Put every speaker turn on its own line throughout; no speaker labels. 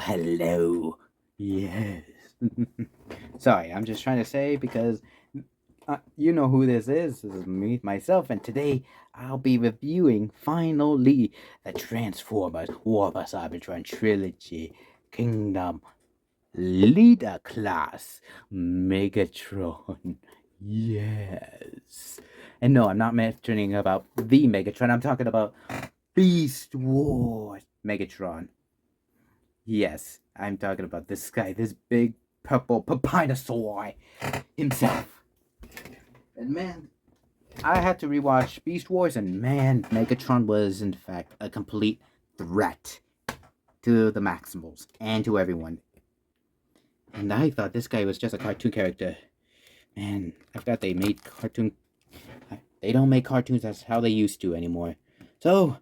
hello. Yes. Sorry, I'm just trying to say because you know who this is. This is me, myself, and today I'll be reviewing finally the Transformers War of the Cybertron Trilogy Kingdom Leader class Megatron. Yes. And no, I'm not mentioning about the Megatron. I'm talking about Beast Wars Megatron. Yes, I'm talking about this guy, this big purple papinosaur himself. And man, I had to rewatch Beast Wars, and man, Megatron was in fact a complete threat to the Maximals and to everyone. And I thought this guy was just a cartoon character. Man, I forgot they made cartoon. They don't make cartoons as how they used to anymore. So,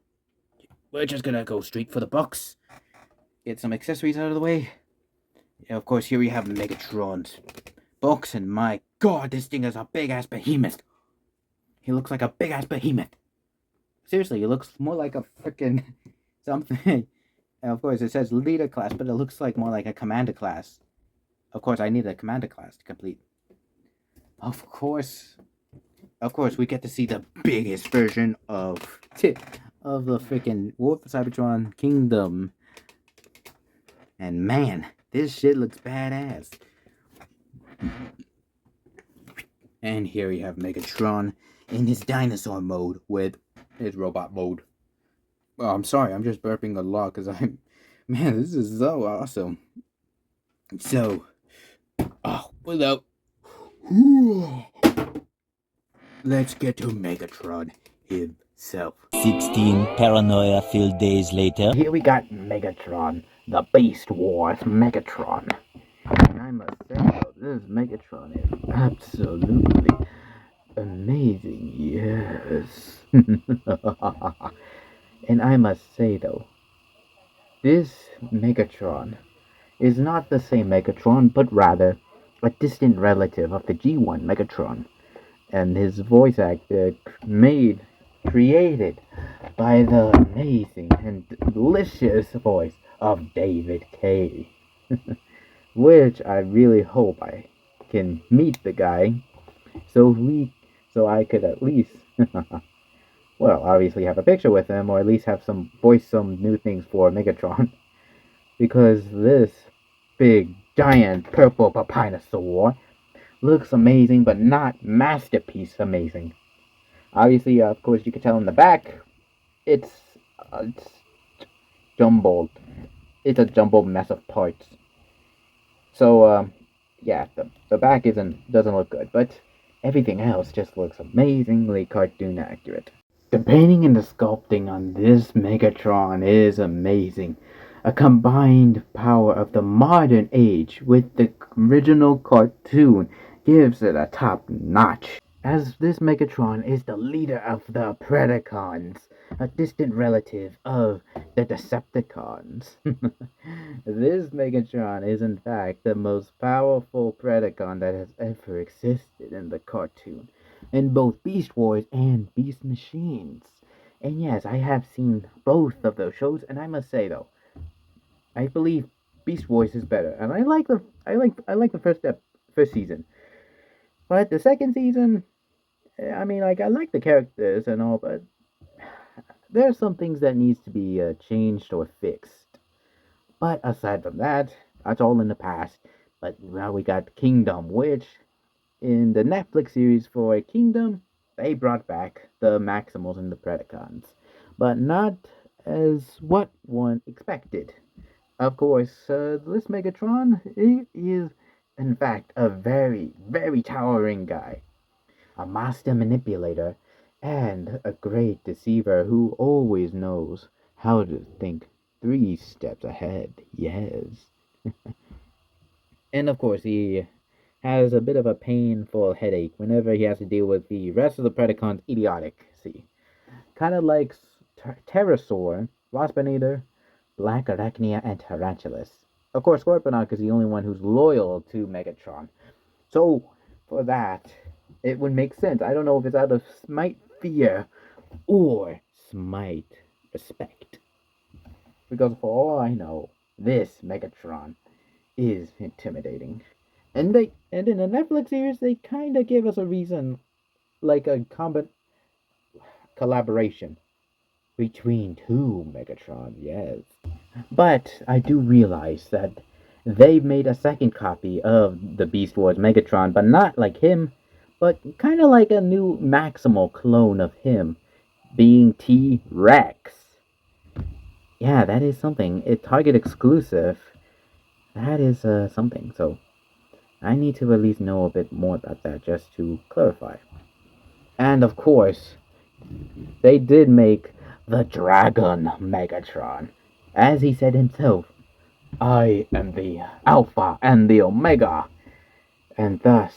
we're just gonna go straight for the box. Get some accessories out of the way. Yeah, of course, here we have Megatron's box, and my god, this thing is a big-ass behemoth. He looks like a big-ass behemoth. Seriously, he looks more like a freaking something. And of course, it says leader class, but it looks like more like a commander class. Of course, I need a commander class to complete. Of course, we get to see the biggest version of the freaking War of the Cybertron Kingdom. And man, this shit looks badass. And here we have Megatron in his dinosaur mode with his robot mode. Oh, I'm sorry, I'm just burping a lot because man, this is so awesome. So, without, let's get to Megatron himself.
16 paranoia-filled days later.
Here we got Megatron, the Beast Wars Megatron. And I must say, though, this Megatron is absolutely amazing, yes. And I must say, though, this Megatron is not the same Megatron, but rather a distant relative of the G1 Megatron. And his voice actor created by the amazing and delicious voice of David K. Which I really hope I can meet the guy so I could at least well, obviously have a picture with him, or at least have some new things for Megatron. Because this big giant purple papinosaur looks amazing, but not masterpiece amazing. Obviously, of course, you can tell in the back, it's jumbled. It's a jumbled mess of parts. So, yeah, the back doesn't look good, but everything else just looks amazingly cartoon accurate. The painting and the sculpting on this Megatron is amazing. A combined power of the modern age with the original cartoon gives it a top notch. As this Megatron is the leader of the Predacons, a distant relative of the Decepticons. This Megatron is in fact the most powerful Predacon that has ever existed in the cartoon, in both Beast Wars and Beast Machines. And yes, I have seen both of those shows, and I must say though, I believe Beast Wars is better, and I like the first season. But the second season, I mean, like, I like the characters and all, but there are some things that needs to be changed or fixed. But aside from that, that's all in the past. But now we got Kingdom, which in the Netflix series for Kingdom, they brought back the Maximals and the Predacons, but not as what one expected. Of course, this Megatron is in fact a very, very towering guy, a master manipulator, and a great deceiver who always knows how to think 3 steps ahead. Yes. And of course, he has a bit of a painful headache whenever he has to deal with the rest of the Predacons' idiocy. Kind of like Pterosaur, Waspinatior, Blackaracnia, and Tarantulas. Of course, Scorponok is the only one who's loyal to Megatron. So, for that, it would make sense. I don't know if it's out of smite fear or smite respect. Because for all I know, this Megatron is intimidating. And in the Netflix series they kind of give us a reason, like a collaboration between two Megatron, yes. But I do realize that they made a second copy of the Beast Wars Megatron, but not like him, but kind of like a new Maximal clone of him, being T-Rex. Yeah, that is something. It's Target exclusive. That is something. So I need to at least know a bit more about that just to clarify. And of course, they did make the Dragon Megatron. As he said himself, I am the Alpha and the Omega. And thus,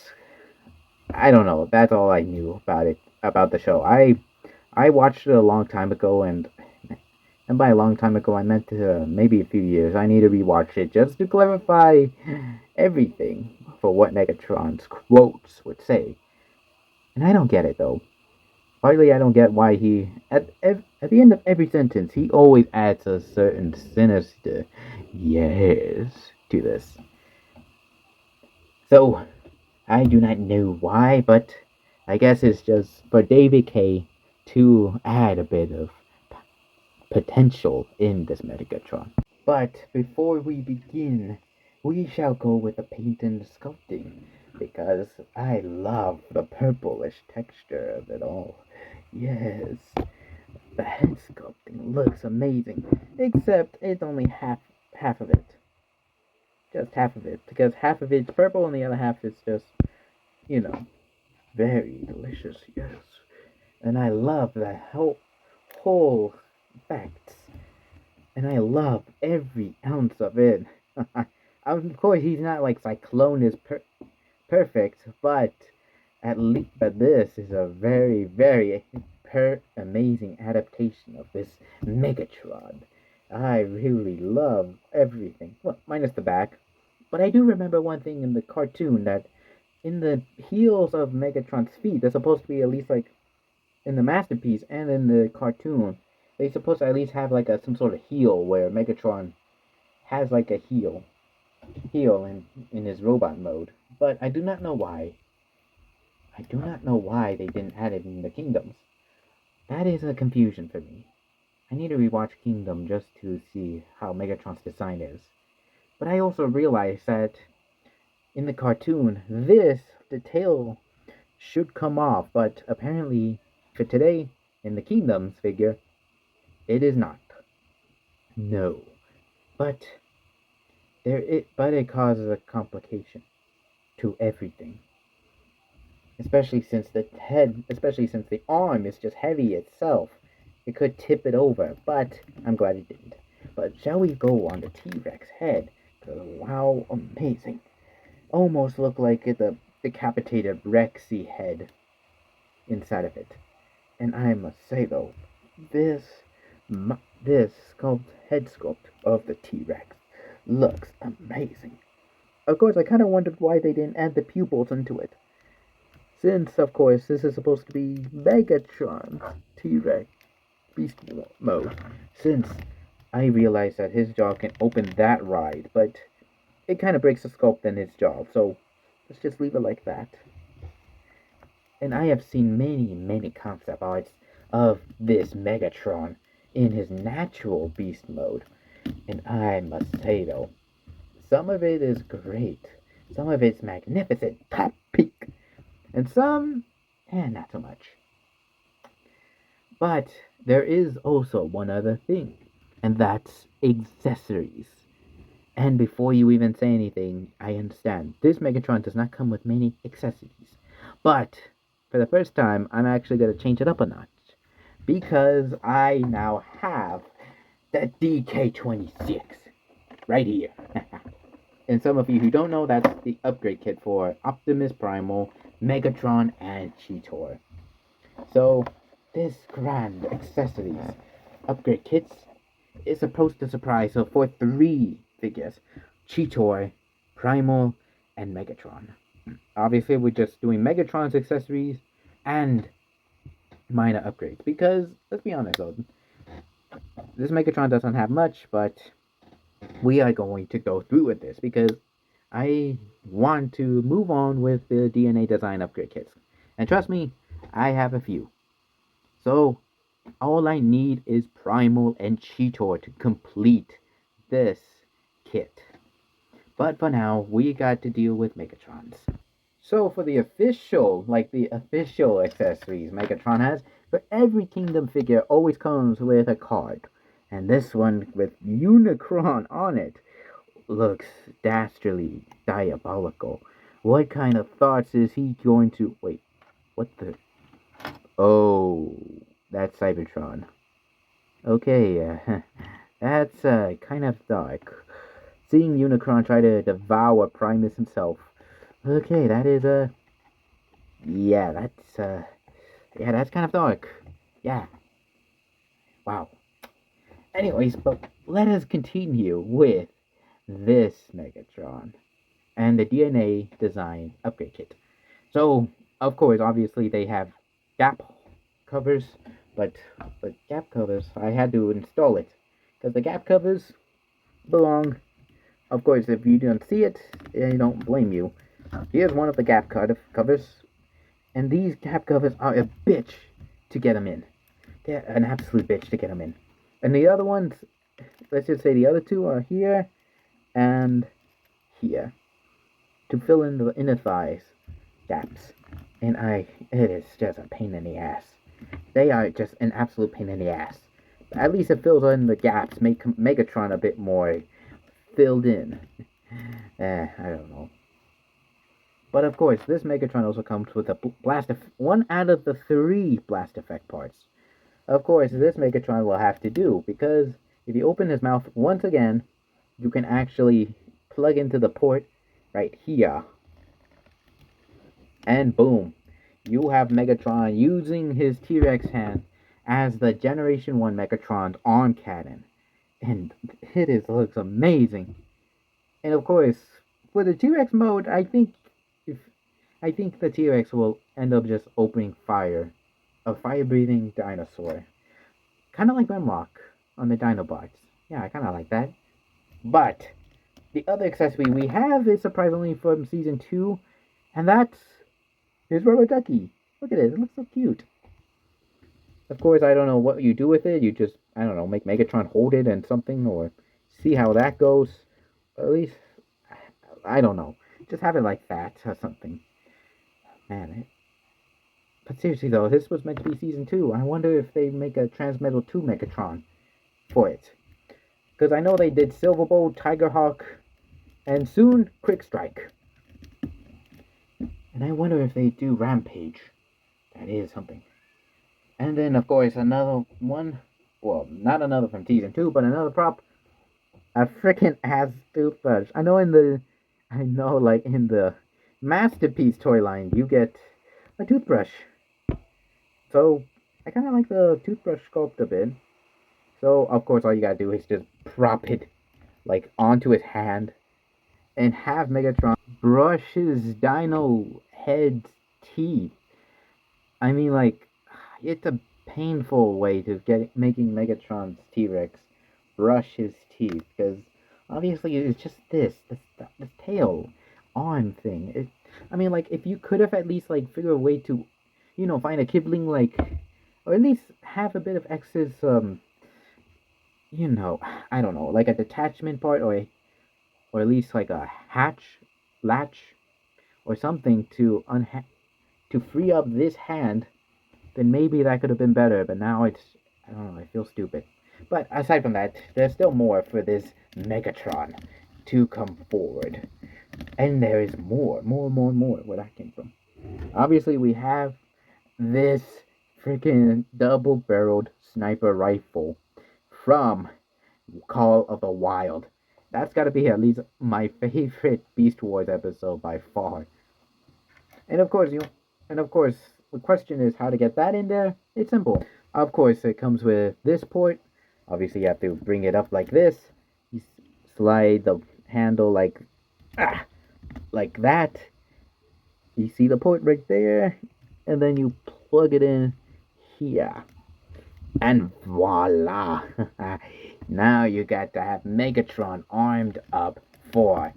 I don't know, that's all I knew about it, about the show. I watched it a long time ago, and by a long time ago I meant maybe a few years. I need to rewatch it just to clarify everything for what Megatron's quotes would say. And I don't get it though. Partly I don't get why he at the end of every sentence he always adds a certain sinister yes to this. So I do not know why, but I guess it's just for David K to add a bit of potential in this Megatron. But before we begin, we shall go with the paint and sculpting, because I love the purplish texture of it all. Yes, the head sculpting looks amazing, except it's only half of it. Just half of it, because half of it's purple and the other half is just, you know, very delicious, yes. And I love the whole effects. And I love every ounce of it. Of course, he's not like Cyclone is perfect, but but this is a very amazing adaptation of this Megatron. I really love everything. Well, minus the back. But I do remember one thing in the cartoon, that in the heels of Megatron's feet, they're supposed to be at least like in the masterpiece and in the cartoon, they're supposed to at least have like some sort of heel where Megatron has like a heel in his robot mode. But I do not know why. I do not know why they didn't add it in the Kingdoms. That is a confusion for me. I need to rewatch Kingdom just to see how Megatron's design is. But I also realized that in the cartoon, the tail should come off, but apparently for today, in the Kingdoms figure, it is not. No. But it causes a complication to everything. Especially since the arm is just heavy itself. It could tip it over, but I'm glad it didn't. But shall we go on the T-Rex head? Wow, amazing. Almost look like the decapitated Rexy head inside of it. And I must say though, this head sculpt of the T-Rex looks amazing. Of course, I kind of wondered why they didn't add the pupils into it. Since, of course, this is supposed to be Megatron T-Rex Beast Mode. Since I realized that his jaw can open that wide, but it kind of breaks the sculpt in his jaw, so let's just leave it like that. And I have seen many concept arts of this Megatron in his natural beast mode. And I must say though, some of it is great. Some of it's magnificent, top peak. And some, not so much. But there is also one other thing, and that's accessories. And before you even say anything, I understand. This Megatron does not come with many accessories. But for the first time, I'm actually going to change it up a notch. Because I now have the DK26 right here. And some of you who don't know, that's the upgrade kit for Optimus Primal, Megatron, and Cheetor. So, this grand accessories upgrade kits is supposed to surprise us for 3 figures: Cheetor, Primal, and Megatron. Obviously, we're just doing Megatron's accessories and minor upgrades, because let's be honest though, this Megatron doesn't have much, but we are going to go through with this because I want to move on with the DNA design upgrade kits. And trust me, I have a few. So all I need is Primal and Cheetor to complete this kit. But for now, we got to deal with Megatrons. So for the official accessories Megatron has, for every Kingdom figure always comes with a card. And this one with Unicron on it looks dastardly diabolical. What kind of thoughts is he going to... Wait, what the... Oh, that's Cybertron. Okay, that's kind of dark. Seeing Unicron try to devour Primus himself. Okay, that is yeah, that's kind of dark. Yeah. Wow. Anyways, but let us continue with this Megatron and the DNA design upgrade kit. So, of course, obviously they have gap covers, but the gap covers, I had to install it because the gap covers belong. Of course, if you don't see it, I don't blame you. Here's one of the gap covers, and these gap covers are a bitch to get them in. They're an absolute bitch to get them in. And the other ones, let's just say the other two are here and here to fill in the inner thighs gaps. And it is just a pain in the ass. They are just an absolute pain in the ass. But at least it fills in the gaps, make Megatron a bit more filled in. I don't know. But of course, this Megatron also comes with a one out of the 3 blast effect parts. Of course, this Megatron will have to do, because if you open his mouth once again, you can actually plug into the port right here. And boom, you have Megatron using his T-Rex hand as the Generation 1 Megatron's arm cannon. And looks amazing. And of course, for the T-Rex mode, I think the T-Rex will end up just opening fire. A fire-breathing dinosaur. Kind of like Grimlock on the Dinobots. Yeah, I kind of like that. But the other accessory we have is surprisingly from Season 2, and that's his rubber ducky. Look at it, it looks so cute. Of course, I don't know what you do with it. You just, I don't know, make Megatron hold it and something, or see how that goes. Or at least, I don't know. Just have it like that or something. Man, but seriously though, this was meant to be Season 2. I wonder if they make a Transmetal 2 Megatron for it. Because I know they did Silverbolt, Tigerhawk, and soon Quick Strike. And I wonder if they do Rampage. That is something. And then, of course, another one. Well, not another from Season 2, but another prop. A freaking ass toothbrush. I know in the Masterpiece toy line, you get a toothbrush. So, I kind of like the toothbrush sculpt a bit. So, of course, all you gotta do is just prop it, like, onto his hand. And have Megatron brush his dino head's teeth. I mean, like, it's a painful way to making Megatron's T-Rex brush his teeth. Because, obviously, it's just this tail arm thing. I mean, like, if you could have at least, like, figure a way to, find a Kibling, like, or at least have a bit of excess, I don't know, like a detachment part, or at least like a latch, or something to free up this hand, then maybe that could have been better. But now I don't know, I feel stupid. But aside from that, there's still more for this Megatron to come forward. And there is more where that came from. Obviously, we have this freaking double-barreled sniper rifle from Call of the Wild. That's got to be at least my favorite Beast Wars episode by far. And of course, the question is how to get that in there. It's simple. Of course, it comes with this port. Obviously, you have to bring it up like this. You slide the handle like that. You see the port right there, and then you plug it in here, and voila! Now you got to have Megatron armed up for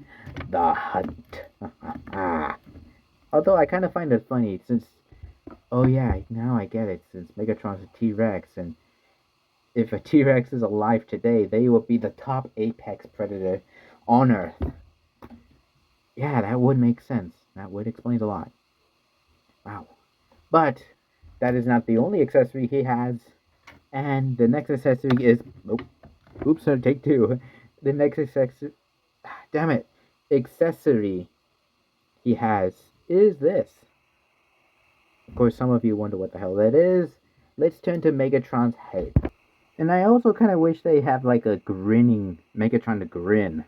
the hunt. Although I kind of find it funny since, oh yeah, now I get it, since Megatron's a T-Rex, and if a T-Rex is alive today, they would be the top apex predator on Earth. Yeah, that would make sense. That would explain a lot. Wow. But that is not the only accessory he has. And the next accessory is... Nope. Oops, take two. The next accessory... Damn it. Accessory he has is this. Of course, some of you wonder what the hell that is. Let's turn to Megatron's head. And I also kind of wish they have like a grinning Megatron to grin.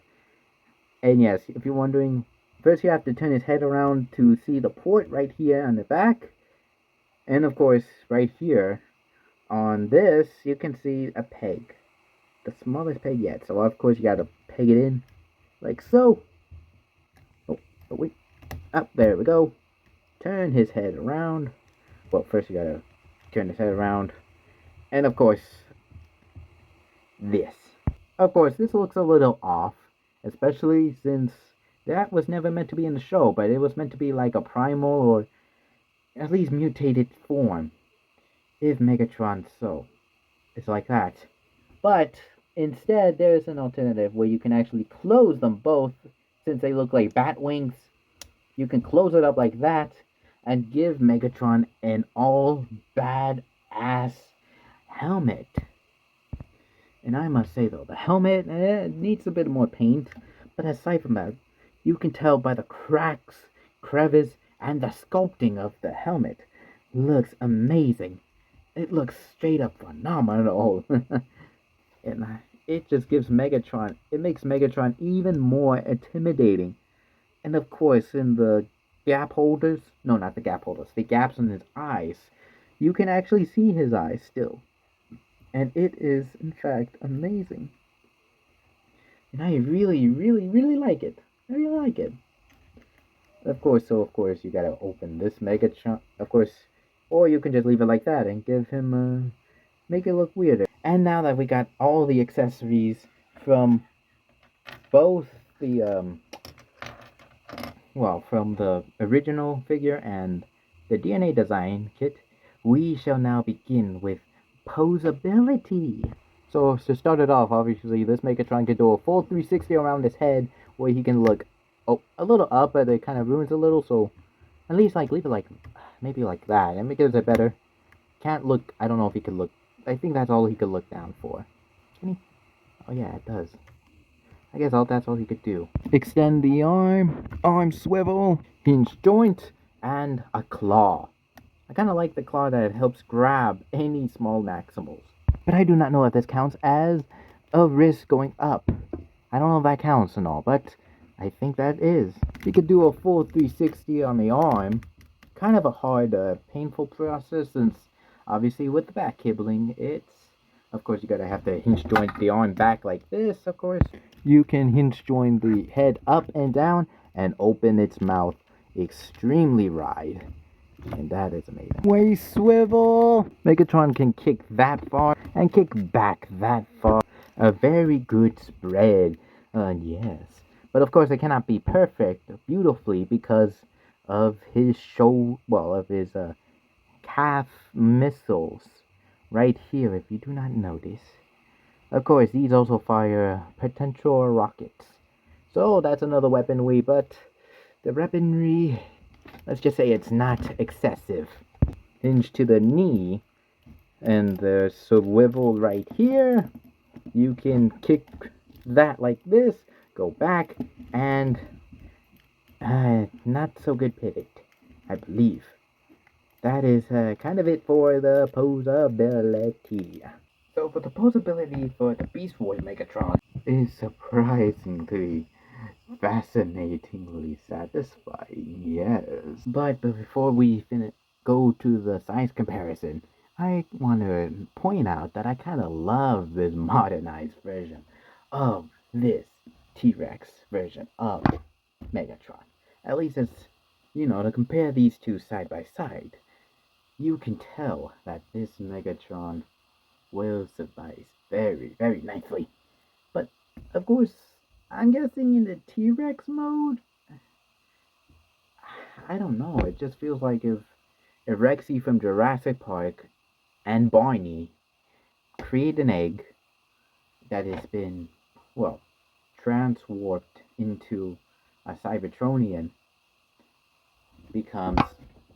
And yes, if you're wondering, first you have to turn his head around to see the port right here on the back. And of course, right here on this, you can see a peg. The smallest peg yet. So of course you gotta peg it in like so. Oh wait. Up, there we go. Turn his head around. Well, first you gotta turn his head around. And of course, this. Of course, this looks a little off, especially since that was never meant to be in the show, but it was meant to be like a primal or at least mutated form. If Megatron so. It's like that. But instead, there is an alternative where you can actually close them both, since they look like bat wings. You can close it up like that and give Megatron an all badass helmet. And I must say though, the helmet needs a bit more paint, but aside from that, you can tell by the cracks, crevice, and the sculpting of the helmet. Looks amazing. It looks straight up phenomenal. And it just gives Megatron, it makes Megatron even more intimidating. And of course, in the gap holders, no, not the gap holders, the gaps in his eyes, you can actually see his eyes still. And it is, in fact, amazing. And I really, really, really like it. I really like it. Of course, you gotta open this Megatron, of course, or you can just leave it like that and give him, make it look weirder. And now that we got all the accessories from both the, from the original figure and the D.N.A design kit, we shall now begin with posability. So to start it off, obviously this Megatron can do a full 360 around his head, where he can look a little up, but it kind of ruins a little. So at least like leave it like maybe like that, and make it better. Can't look. I don't know if he could look. I think that's all he could look down for. Can he? Oh yeah, it does. I guess that's all he could do. Extend the arm swivel, hinge joint, and a claw. I kind of like the claw that helps grab any small Maximals. But I do not know if this counts as a wrist going up. I don't know if that counts and all, but I think that is. You could do a full 360 on the arm. Kind of a hard, painful process, since obviously with the back cabling, it's... Of course, you gotta have to hinge joint the arm back like this, of course. You can hinge join the head up and down and open its mouth extremely wide. And that is amazing. Waist swivel! Megatron can kick that far and kick back that far. A very good spread. Yes. But of course, it cannot be perfect beautifully because of his calf missiles. Right here, if you do not notice. Of course, these also fire potential rockets. So that's another weaponry, but the weaponry, let's just say it's not excessive. Hinge to the knee, and the swivel right here. You can kick that like this, go back, and not so good pivot, I believe. That is kind of it for the posability. So for the posability for the Beast Wars Megatron is surprisingly, fascinatingly satisfying, yes. But before we go to the size comparison, I want to point out that I kind of love this modernized version of this T-Rex version of Megatron. At least it's, to compare these two side by side, you can tell that this Megatron will suffice very, very nicely. Of course, I'm guessing in the T-Rex mode. I don't know. It just feels like if Rexy from Jurassic Park and Barney create an egg that has been, well, transwarped into a Cybertronian, becomes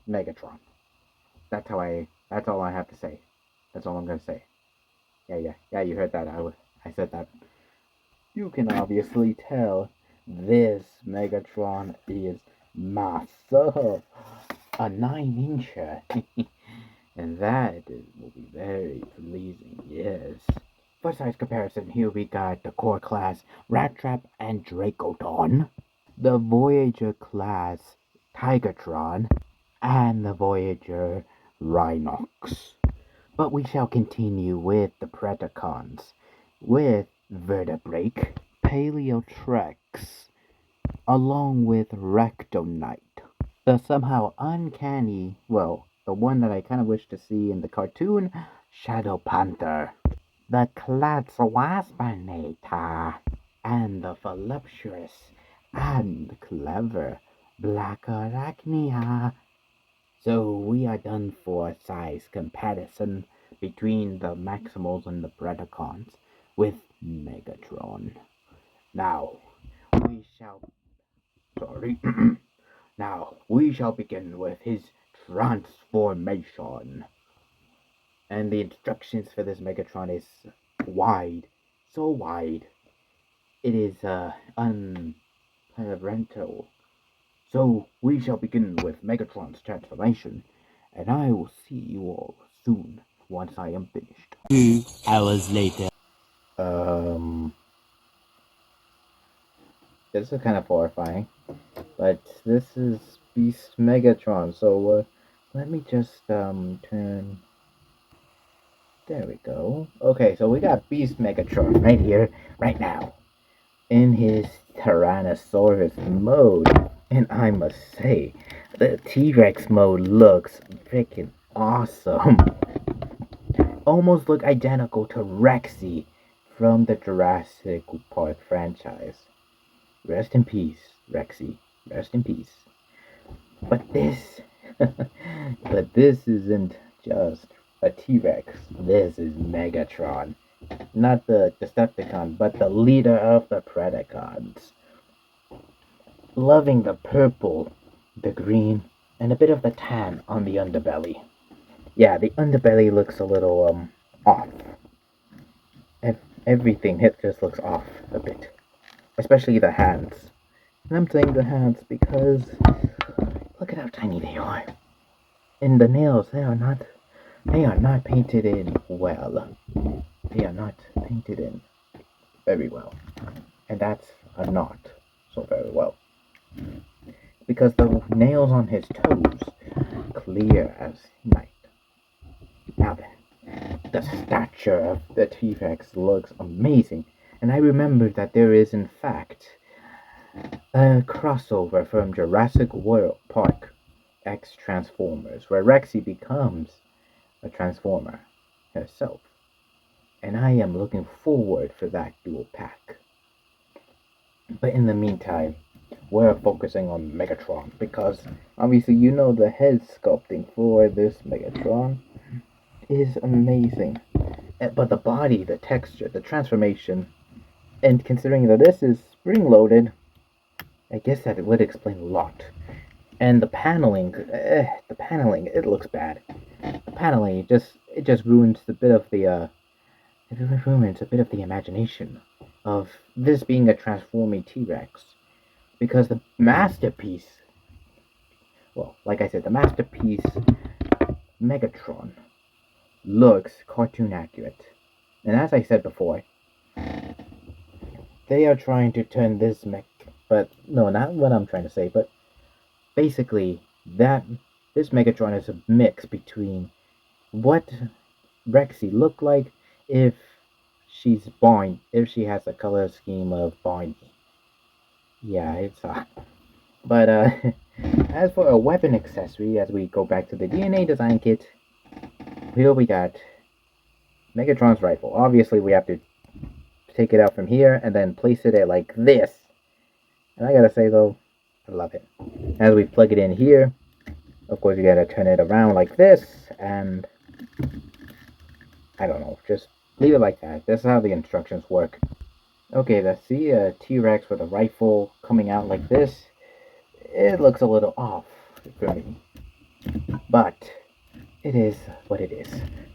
Megatron. That's all I have to say. That's all I'm gonna say. Yeah, you heard that. I said that. You can obviously tell this Megatron is massive. A 9-incher. And that will be very pleasing, yes. For size comparison, here we got the core class Rat Trap and Dracodon, the Voyager class Tigertron, and the Voyager Rhinox. But we shall continue with the predacons, with Vertabreak, Paliotrex, along with Recnonite. The somehow uncanny, well, the one that I kind of wish to see in the cartoon, Shadow Panther, the Clads Waspinatior, and the voluptuous and clever Blackaracnia. So we are done for size comparison between the Maximals and the Predacons with Megatron. Now, we shall... Sorry. Now, we shall begin with his transformation. And the instructions for this Megatron is wide. So wide. It is, unparental. So, we shall begin with Megatron's transformation. And I will see you all soon, once I am finished.
2 hours later.
This is kind of horrifying. But this is Beast Megatron, so, let me just, turn... There we go. Okay, so we got Beast Megatron right here, right now, in his Tyrannosaurus mode. And I must say, the T-Rex mode looks freaking awesome. Almost look identical to Rexy from the Jurassic Park franchise. Rest in peace, Rexy. Rest in peace. But this, but this isn't just a T-Rex. This is Megatron. Not the Decepticon, but the leader of the Predacons. Loving the purple, the green, and a bit of the tan on the underbelly. Yeah, the underbelly looks a little, off. Everything just looks off a bit. Especially the hands. And I'm saying the hands because look at how tiny they are. And the nails, they are not painted in well. They are not painted in very well. And that's not so very well. Because the nails on his toes, clear as night. Now then, the stature of the T-Rex looks amazing. And I remembered that there is in fact a crossover from Jurassic World Park X Transformers, where Rexy becomes a Transformer herself. And I am looking forward for that dual pack. But in the meantime, we're focusing on Megatron, because obviously you know the head sculpting for this Megatron is amazing. But the body, the texture, the transformation, and considering that this is spring-loaded, I guess that it would explain a lot. And the paneling, it looks bad. The paneling, it just ruins a bit of the imagination of this being a transforming T-Rex. Because the masterpiece, well, like I said, the masterpiece Megatron looks cartoon accurate. And as I said before, they are trying to turn this but no, not what I'm trying to say, but basically this Megatron is a mix between what Rexy looked like if she has a color scheme of Barney. Yeah, it's but as for a weapon accessory, as we go back to the D.N.A design kit, here we got Megatron's rifle. Obviously, we have to take it out from here and then place it at like this. And I gotta say though, I love it. As we plug it in here, of course you gotta turn it around like this, and I don't know, just leave it like that. That's how the instructions work. Okay, let's see a T-Rex with a rifle coming out like this. It looks a little off for me, but it is what it is.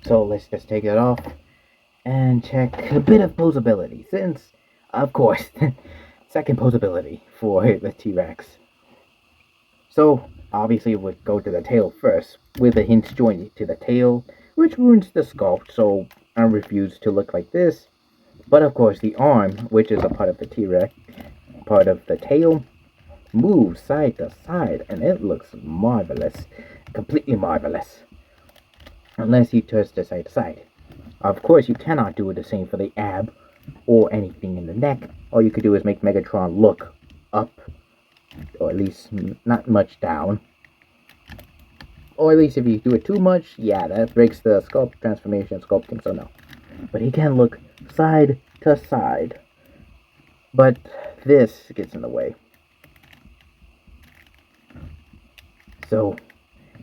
So let's just take it off and check a bit of posability, since, of course, second posability for the T-Rex. So, obviously we'll go to the tail first, with a hinge joint to the tail, which ruins the sculpt, so I refuse to look like this. But of course, the arm, which is a part of the T-Rex, part of the tail, moves side to side, and it looks marvelous. Completely marvelous. Unless you twist it side to side. Of course, you cannot do the same for the ab, or anything in the neck. All you could do is make Megatron look up, or at least not much down. Or at least if you do it too much, yeah, that breaks the sculpt transformation sculpting, so no. But he can look side to side. But this gets in the way. So,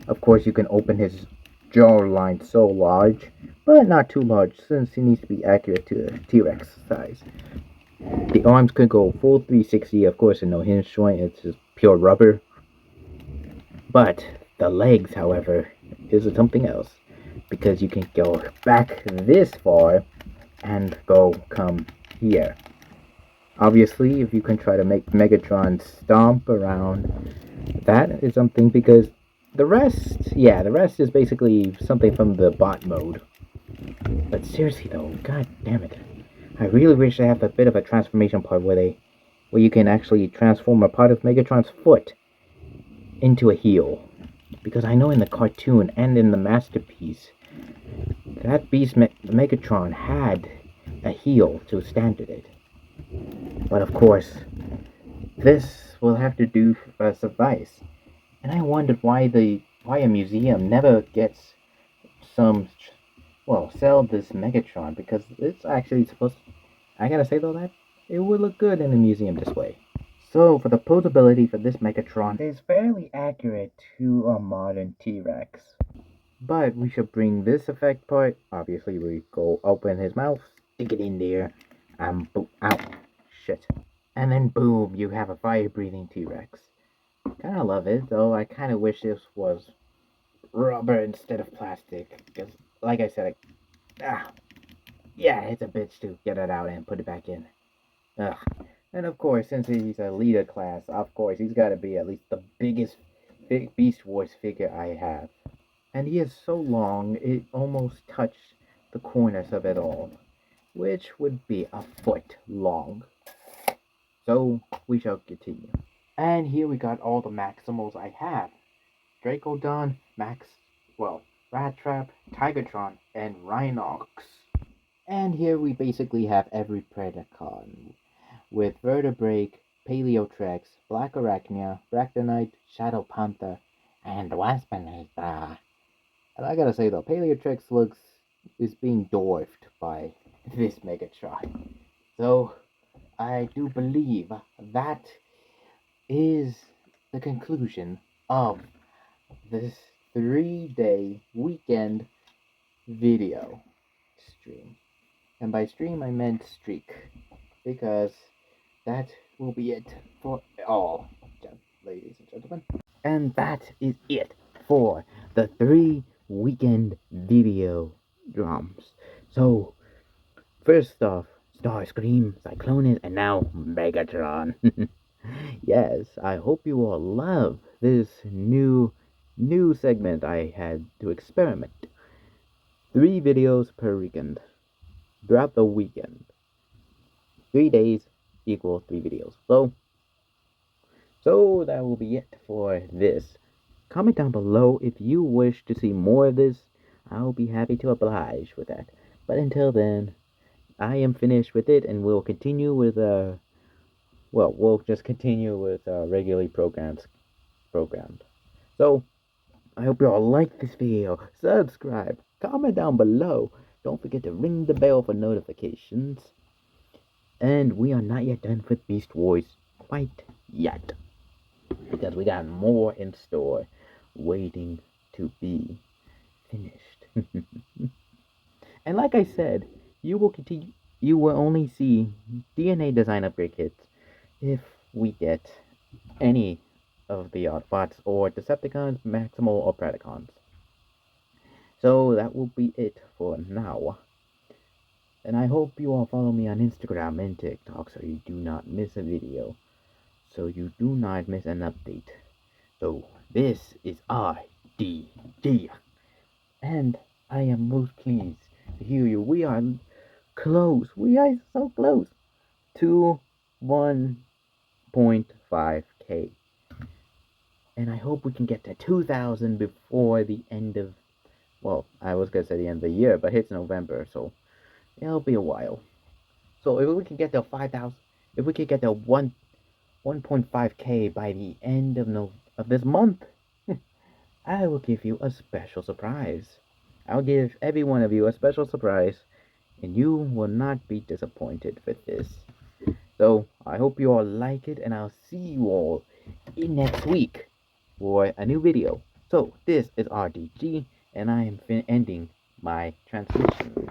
of course, you can open his jawline so large, but not too large since he needs to be accurate to the T-Rex size. The arms could go full 360, of course, and no hinge joint, it's just pure rubber. But the legs, however, is something else, because you can go back this far and come here. Obviously, if you can try to make Megatron stomp around, that is something, because the rest is basically something from the bot mode. But seriously though, god damn it. I really wish they have a bit of a transformation part where you can actually transform a part of Megatron's foot into a heel. Because I know in the cartoon and in the masterpiece, that beast Megatron had a heel to stand at it. But of course, this will have to do suffice. And I wondered why a museum never gets some, sell this Megatron, because it's actually supposed to, I gotta say though that it would look good in a museum display. So for the posability for this Megatron, it's fairly accurate to a modern T-Rex. But we should bring this effect part. Obviously we go open his mouth, stick it in there, and boom, ow, shit. And then boom, you have a fire-breathing T-Rex. Kinda love it, though I kinda wish this was rubber instead of plastic. Because, like I said, yeah, it's a bitch to get it out and put it back in. Ugh. And of course, since he's a leader class, of course, he's gotta be at least the biggest Beast Wars figure I have. And he is so long, it almost touched the corners of it all, which would be a foot long. So, we shall continue. And here we got all the Maximals I have. Dracodon, Rat Trap, Tigertron, and Rhinox. And here we basically have every predacon, with Vertabreak, Paliotrex, Blackaracnia, Recnonite, Shadow Panther, and Waspinatior. And I gotta say though, Paliotrex is being dwarfed by this Megatron. So, I do believe that is the conclusion of this 3-day weekend video stream. And by stream I meant streak, because that will be it for all, ladies and gentlemen. And that is it for the 3 weekend video drums. So, first off, Starscream, Cyclonus, and now Megatron. Yes, I hope you all love this new segment I had to experiment. 3 videos per weekend. Throughout the weekend. 3 days equal 3 videos. So that will be it for this. Comment down below if you wish to see more of this. I'll be happy to oblige with that. But until then, I am finished with it, and we'll continue with we'll just continue with regularly programmed. So, I hope you all like this video. Subscribe, comment down below. Don't forget to ring the bell for notifications. And we are not yet done with Beast Wars quite yet, because we got more in store waiting to be finished. And like I said, you will only see DNA design upgrade kits if we get any of the Autobots or Decepticons, Maximal, or Predacons. So that will be it for now. And I hope you all follow me on Instagram and TikTok so you do not miss a video. So you do not miss an update. So this is R.D.G. And I am most pleased to hear you. We are close. We are so close to 1.5k. And I hope we can get to 2,000 before the end of, well, I was gonna say the end of the year, but it's November, so it'll be a while. So if we can get to 5,000, if we can get to 1.5k by the end of this month, I will give you a special surprise. I'll give every one of you a special surprise, and you will not be disappointed with this. So I hope you all like it, and I'll see you all in next week for a new video. So this is R.D.G, and I am ending my transmission.